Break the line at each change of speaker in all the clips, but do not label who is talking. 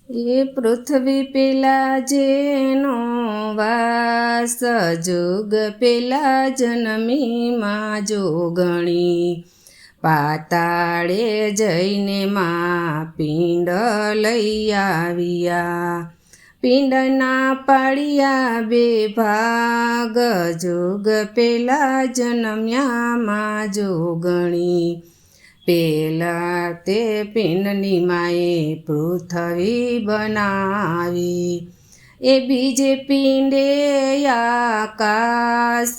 એ પૃથ્વી પેલા જેનો વાસ, જોગ પેલા જન્મી માં જોગણી, પાતાળે જઈને માં પિંડ લઈ આવ્યા, પિંડના પાળિયા બે ભાગ, જોગ પેલા જન્મ્યા માં જોગણી, પેલા તે પિંડની માએ પૃથ્વી બનાવી, એ બીજે પિંડે આકાશ,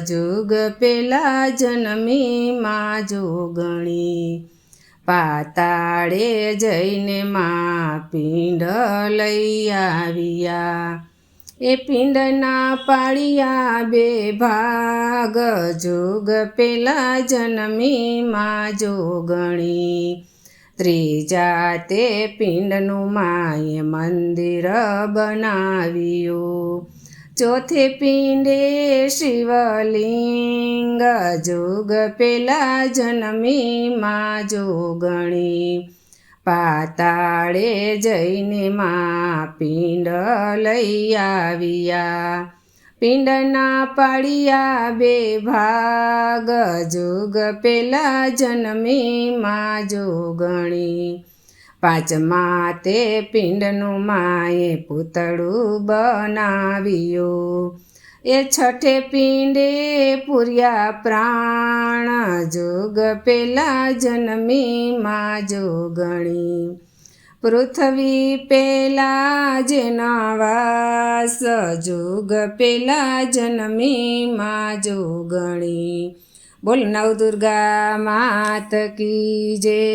જોગ પેલા જન્મી માં જોગણી, પાતાળે જઈને માં પિંડ લઈ આવ્યા, એ પિંડના પાળિયા બે ભાગ, જોગ પેલા જન્મી માં જોગણી, ત્રીજા તે પિંડનું માએ મંદિર બનાવ્યું, ચોથે પિંડે શિવલિંગ, જોગ પેલા જન્મી માં જોગણી, પાતાળે જઈને માં પિંડ લઈ આવ્યા, પિંડના પાળિયા બે ભાગ, જોગ પેલા જન્મી માં જોગણી, પાંચમા તે પિંડનું માએ પૂતળું બનાવ્યું, એ છઠે પિંડે પૂર્યા પ્રાણ, જોગ પેલા જન્મી માં જોગણી, પૃથ્વી પેલા જેના વાસ, જોગ પેલા જન્મી માં જોગણી. બોલ નવદુર્ગા માત કી જય.